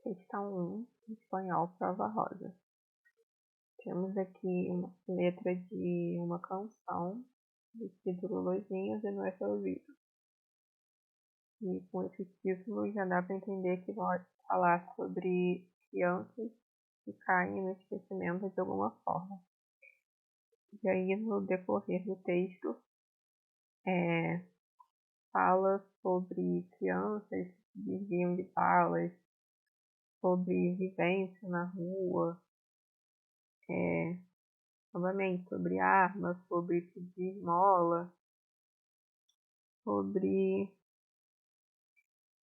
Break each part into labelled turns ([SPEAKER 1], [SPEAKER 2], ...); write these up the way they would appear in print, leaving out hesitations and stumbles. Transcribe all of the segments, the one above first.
[SPEAKER 1] Questão 1, espanhol, prova rosa. Temos aqui uma letra de uma canção do título Luzinhas de Nuestro Ouvido. E com esse título já dá para entender que pode falar sobre crianças que caem no esquecimento de alguma forma. E aí, no decorrer do texto, fala sobre crianças que desviam de balas, sobre vivência na rua, novamente sobre armas, sobre pedir esmola, sobre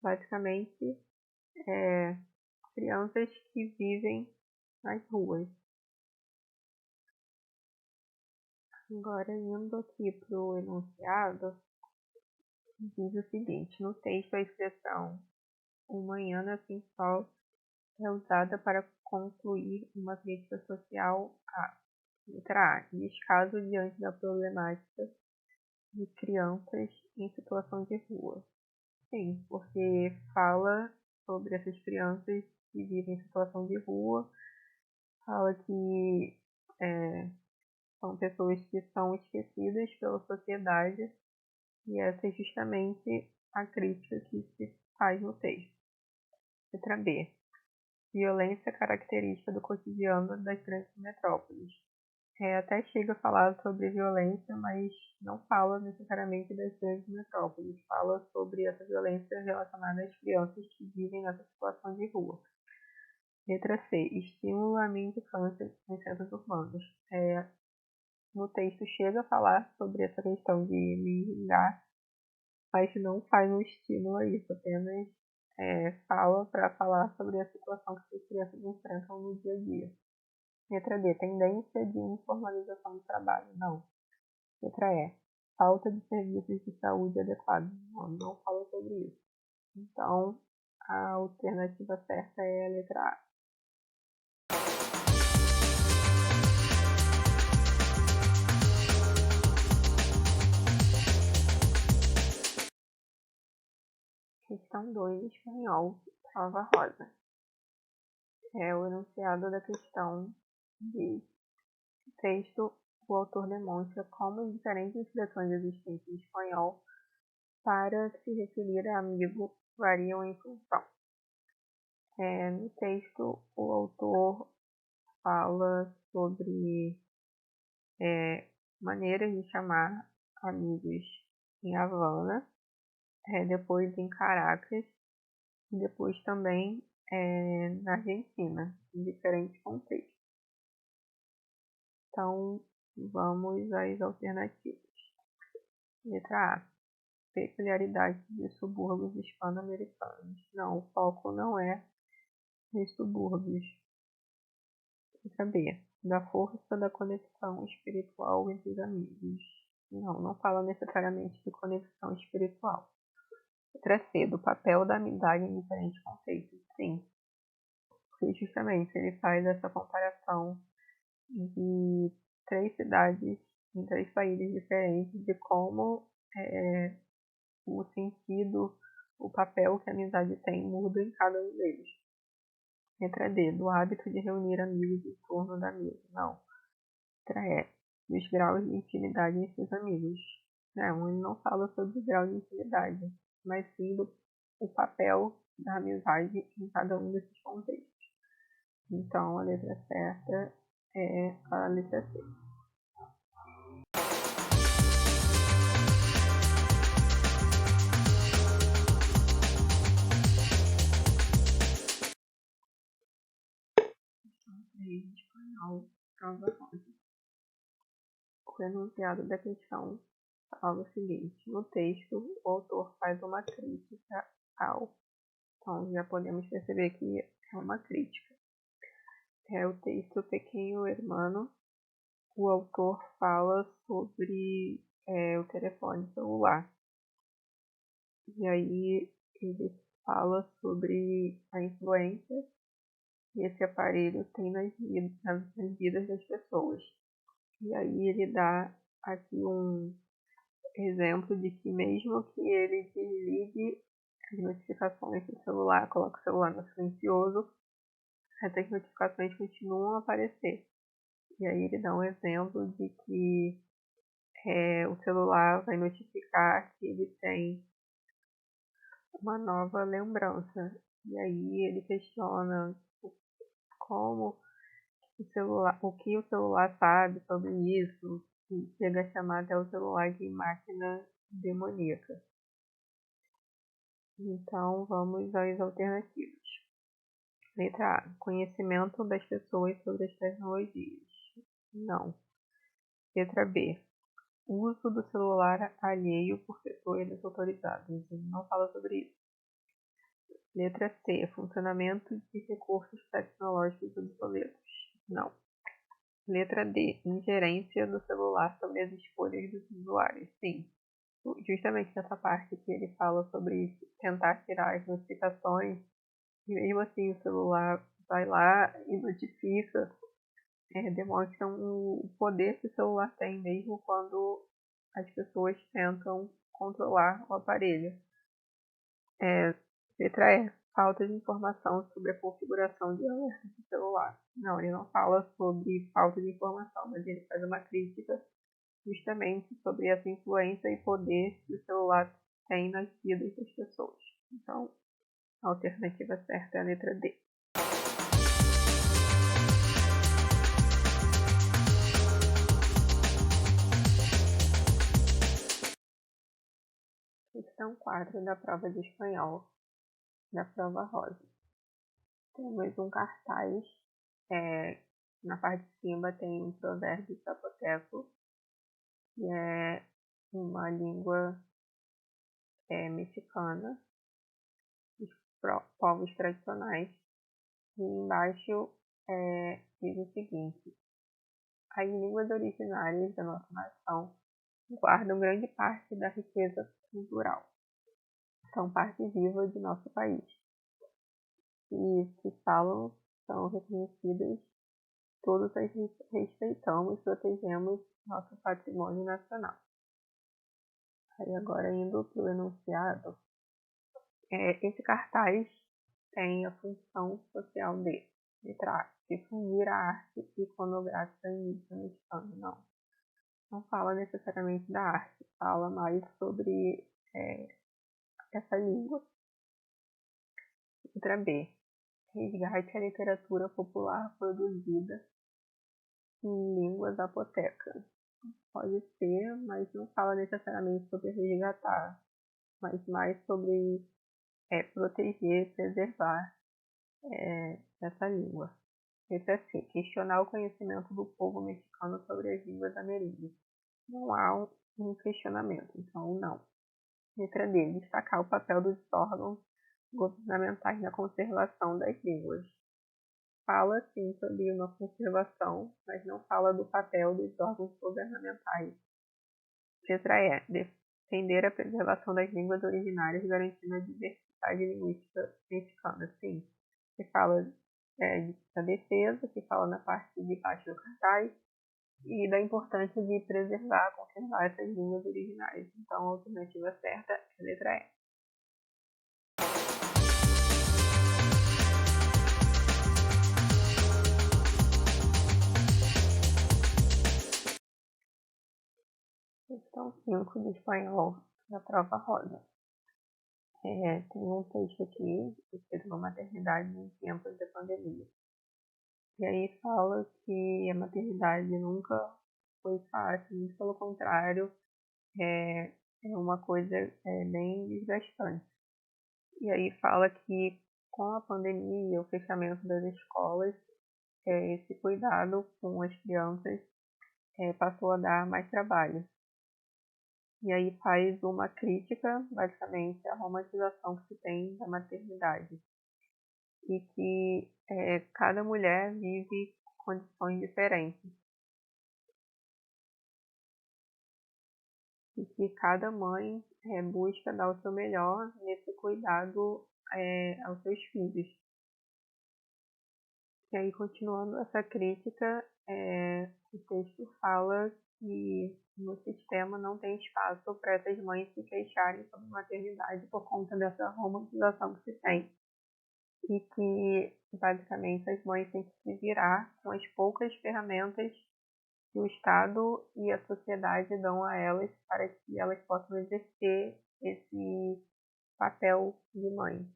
[SPEAKER 1] basicamente crianças que vivem nas ruas. Agora, indo aqui para o enunciado, diz o seguinte: no texto a expressão "um manhã sem sol" é usada para concluir uma crítica social a letra A, descaso diante da problemática de crianças em situação de rua. Sim, porque fala sobre essas crianças que vivem em situação de rua, fala que são pessoas que são esquecidas pela sociedade, e essa é justamente a crítica que se faz no texto. Letra B. Violência característica do cotidiano das grandes metrópoles. Até chega a falar sobre violência, mas não fala necessariamente das grandes metrópoles. Fala sobre essa violência relacionada às crianças que vivem nessa situação de rua. Letra C. Estímulo à mendicância nos centros urbanos. No texto chega a falar sobre essa questão de mendigar, mas não faz um estímulo a isso, apenas fala para falar sobre a situação que as crianças enfrentam no dia a dia. Letra D. Tendência de informalização do trabalho. Não. Letra E. Falta de serviços de saúde adequados. Não fala sobre isso. Então, a alternativa certa é a letra A. Questão 2, espanhol, prova rosa. O enunciado da questão diz: no texto, o autor demonstra como as diferentes expressões existentes em espanhol para se referir a amigo variam em função. No texto, o autor fala sobre maneiras de chamar amigos em Havana, depois em Caracas e depois também na Argentina, em diferentes contextos. Então, vamos às alternativas. Letra A. Peculiaridades de subúrbios hispano-americanos. Não, o foco não é nos subúrbios. Letra B. Da força da conexão espiritual entre os amigos. Não fala necessariamente de conexão espiritual. Letra C. Do papel da amizade em diferentes contextos. Sim, porque justamente ele faz essa comparação de 3 cidades em 3 países diferentes, de como o sentido, o papel que a amizade tem muda em cada um deles. Letra D. Do hábito de reunir amigos em torno da mesa. Não. Letra E. Dos graus de intimidade em seus amigos. Não, ele não fala sobre o grau de intimidade, mas sim o papel da amizade em cada um desses contextos. Então, a letra certa é a letra C. Espanhol, prova rosa. O enunciado da questão fala o seguinte: no texto, o autor faz uma crítica ao. Então, já podemos perceber que é uma crítica. O texto Pequeno Hermano, o autor fala sobre o telefone celular. E aí ele fala sobre a influência que esse aparelho tem nas vidas das pessoas. E aí ele dá aqui um exemplo de que mesmo que ele desligue as notificações do celular, coloca o celular no silencioso, essas notificações continuam a aparecer. E aí ele dá um exemplo de que o celular vai notificar que ele tem uma nova lembrança. E aí ele questiona como o que o celular sabe sobre isso, e chega a chamar até o celular de máquina demoníaca. Então vamos às alternativas. Letra A. Conhecimento das pessoas sobre as tecnologias. Não. Letra B. Uso do celular alheio por pessoas desautorizadas. Não fala sobre isso. Letra C. Funcionamento de recursos tecnológicos obsoletos. Não. Letra D. Ingerência do celular sobre as escolhas dos usuários. Sim. Justamente nessa parte que ele fala sobre tentar tirar as notificações, e mesmo assim o celular vai lá e notifica, demonstram o poder que o celular tem mesmo quando as pessoas tentam controlar o aparelho. Letra E. Falta de informação sobre a configuração de alerta do celular. Não, ele não fala sobre falta de informação, mas ele faz uma crítica justamente sobre essa influência e poder que o celular tem nas vidas das pessoas. Então, a alternativa certa é a letra D. Questão 4 da prova de espanhol, da prova rosa. Temos um cartaz, na parte de cima tem um provérbio zapoteco, que é uma língua mexicana, dos povos tradicionais, e embaixo diz o seguinte: as línguas originárias da nossa nação guardam grande parte da riqueza cultural. São parte viva de nosso país. E se falam, são reconhecidas, todos as respeitamos, protegemos nosso patrimônio nacional. Aí agora indo para o enunciado, esse cartaz tem a função social de difundir a arte iconográfica indígena mexicana. Não fala necessariamente da arte, fala mais sobre essa língua. Letra B. Resgate a literatura popular produzida em língua zapoteca. Pode ser, mas não fala necessariamente sobre resgatar, mas mais sobre proteger, preservar essa língua. Letra C. Questionar o conhecimento do povo mexicano sobre as línguas ameríndias. Não há um questionamento, então não. Letra D. Destacar o papel dos órgãos governamentais na conservação das línguas. Fala sim sobre uma conservação, mas não fala do papel dos órgãos governamentais. Letra E. Defender a preservação das línguas originárias, garantindo a diversidade linguística mexicana. Sim. Que fala da defesa, que fala na parte de baixo do cartaz, e da importância de preservar, conservar essas línguas originárias. Então, a alternativa certa é a letra E. Questão 5 do espanhol, da prova rosa. Tem um texto aqui, escrito na maternidade em tempos de pandemia. E aí fala que a maternidade nunca foi fácil, muito pelo contrário, é uma coisa bem desgastante. E aí fala que com a pandemia e o fechamento das escolas, esse cuidado com as crianças passou a dar mais trabalho. E aí faz uma crítica, basicamente, à romantização que se tem da maternidade. E que cada mulher vive condições diferentes. E que cada mãe busca dar o seu melhor nesse cuidado aos seus filhos. E aí, continuando essa crítica, o texto fala que no sistema não tem espaço para essas mães se queixarem sobre maternidade por conta dessa romantização que se tem. E que, basicamente, as mães têm que se virar com as poucas ferramentas que o Estado e a sociedade dão a elas para que elas possam exercer esse papel de mãe.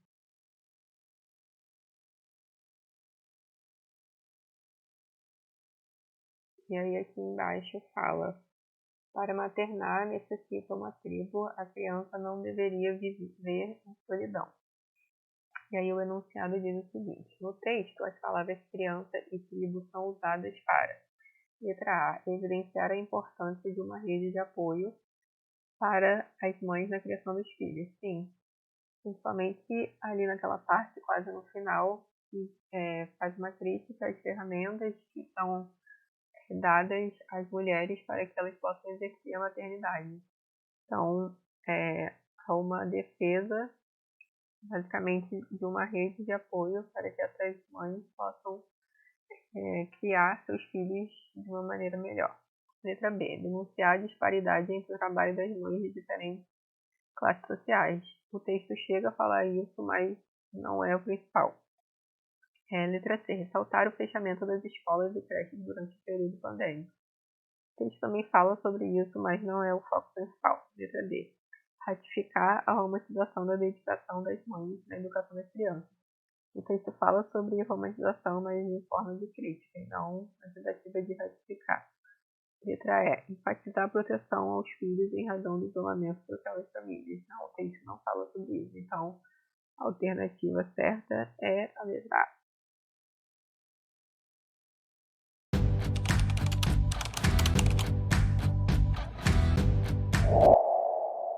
[SPEAKER 1] E aí aqui embaixo fala: para maternar necessita uma tribo, a criança não deveria viver em solidão. E aí o enunciado diz o seguinte: no texto, as palavras criança e tribo são usadas para: letra A, evidenciar a importância de uma rede de apoio para as mães na criação dos filhos. Sim, principalmente ali naquela parte, quase no final, que faz uma crítica às ferramentas que são dadas às mulheres para que elas possam exercer a maternidade. Então, há uma defesa, basicamente, de uma rede de apoio para que essas mães possam criar seus filhos de uma maneira melhor. Letra B. Denunciar a disparidade entre o trabalho das mães de diferentes classes sociais. O texto chega a falar isso, mas não é o principal. Letra C. Ressaltar o fechamento das escolas e creches durante o período pandêmico. O texto também fala sobre isso, mas não é o foco principal. Letra D. Ratificar a romantização da dedicação das mães na educação das crianças. O texto fala sobre romantização, mas em forma de crítica, e não na tentativa de ratificar. Letra E. Enfatizar a proteção aos filhos em razão do isolamento social das famílias. Não, o texto não fala sobre isso. Então, a alternativa certa é a letra A.